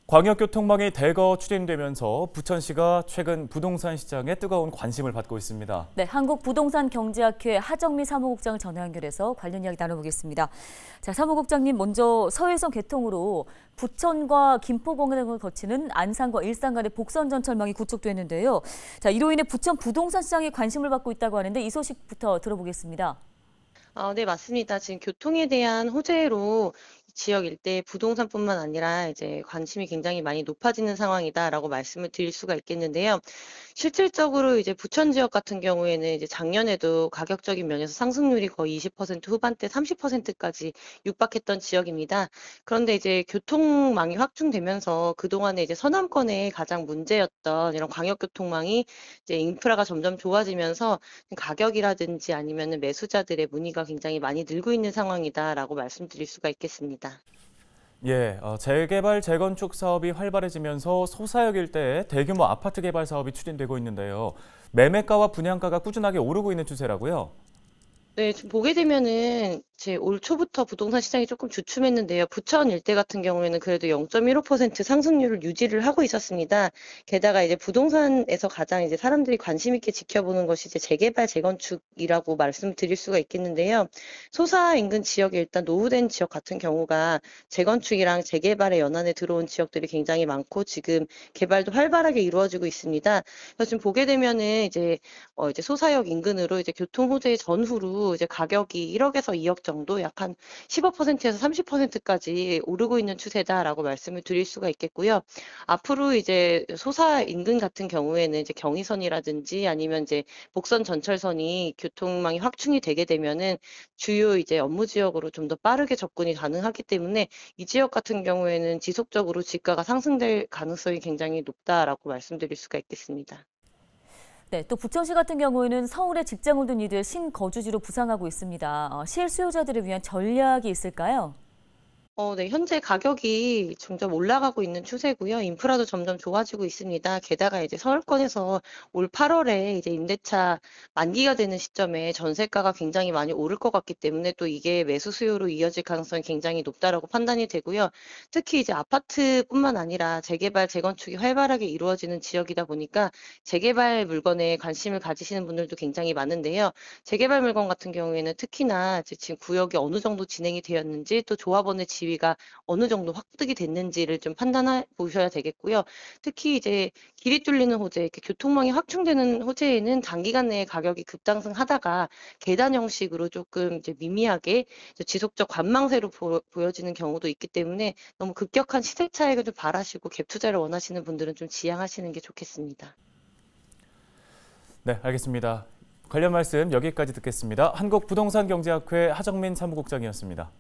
광역교통망이 대거 추진되면서 부천시가 최근 부동산 시장에 뜨거운 관심을 받고 있습니다. 네, 한국부동산경제학회 하정미 사무국장 전화 연결해서 관련 이야기 나눠보겠습니다. 자, 사무국장님, 먼저 서해선 개통으로 부천과 김포공항을 거치는 안산과 일산 간의 복선전철망이 구축됐는데요. 자, 이로 인해 부천 부동산 시장에 관심을 받고 있다고 하는데 이 소식부터 들어보겠습니다. 네, 맞습니다. 지금 교통에 대한 호재로 지역 일대의 부동산뿐만 아니라 이제 관심이 굉장히 많이 높아지는 상황이다라고 말씀을 드릴 수가 있겠는데요. 실질적으로 이제 부천 지역 같은 경우에는 이제 작년에도 가격적인 면에서 상승률이 거의 20% 후반대 30%까지 육박했던 지역입니다. 그런데 이제 교통망이 확충되면서 그동안에 이제 서남권의 가장 문제였던 이런 광역교통망이 이제 인프라가 점점 좋아지면서 가격이라든지 아니면은 매수자들의 문의가 굉장히 많이 늘고 있는 상황이다라고 말씀드릴 수가 있겠습니다. 재개발, 재건축 사업이 활발해지면서 소사역 일대에 대규모 아파트 개발 사업이 추진되고 있는데요. 매매가와 분양가가 꾸준하게 오르고 있는 추세라고요? 네, 지금 보게 되면은 제 올 초부터 부동산 시장이 조금 주춤했는데요. 부천 일대 같은 경우에는 그래도 0.15% 상승률을 유지를 하고 있었습니다. 게다가 이제 부동산에서 가장 이제 사람들이 관심 있게 지켜보는 것이 이제 재개발, 재건축이라고 말씀드릴 수가 있겠는데요. 소사 인근 지역에 일단 노후된 지역 같은 경우가 재건축이랑 재개발의 연안에 들어온 지역들이 굉장히 많고 지금 개발도 활발하게 이루어지고 있습니다. 그래서 지금 보게 되면은 이제 소사역 인근으로 이제 교통 호재 전후로 이제 가격이 1억에서 2억 정도 약 한 15%에서 30%까지 오르고 있는 추세다라고 말씀을 드릴 수가 있겠고요. 앞으로 이제 소사 인근 같은 경우에는 이제 경의선이라든지 아니면 이제 복선 전철선이 교통망이 확충이 되게 되면은 주요 이제 업무 지역으로 좀 더 빠르게 접근이 가능하기 때문에 이 지역 같은 경우에는 지속적으로 지가가 상승될 가능성이 굉장히 높다라고 말씀드릴 수가 있겠습니다. 네, 또 부천시 같은 경우에는 서울에 직장을 둔 이들 신거주지로 부상하고 있습니다. 실수요자들을 위한 전략이 있을까요? 네. 현재 가격이 점점 올라가고 있는 추세고요. 인프라도 점점 좋아지고 있습니다. 게다가 이제 서울권에서 올 8월에 이제 임대차 만기가 되는 시점에 전세가가 굉장히 많이 오를 것 같기 때문에 또 이게 매수 수요로 이어질 가능성이 굉장히 높다라고 판단이 되고요. 특히 이제 아파트뿐만 아니라 재개발, 재건축이 활발하게 이루어지는 지역이다 보니까 재개발 물건에 관심을 가지시는 분들도 굉장히 많은데요. 재개발 물건 같은 경우에는 특히나 이제 지금 구역이 어느 정도 진행이 되었는지 또 조합원의 지위가 어느 정도 확득이 됐는지를 좀 판단해 보셔야 되겠고요. 특히 이제 길이 뚫리는 호재, 이렇게 교통망이 확충되는 호재에는 단기간 내에 가격이 급상승하다가 계단 형식으로 조금 이제 미미하게 이제 지속적 관망세로 보여지는 경우도 있기 때문에 너무 급격한 시세 차익을 좀 바라시고 갭 투자를 원하시는 분들은 좀 지양하시는 게 좋겠습니다. 네, 알겠습니다. 관련 말씀 여기까지 듣겠습니다. 한국부동산경제학회 하정민 사무국장이었습니다.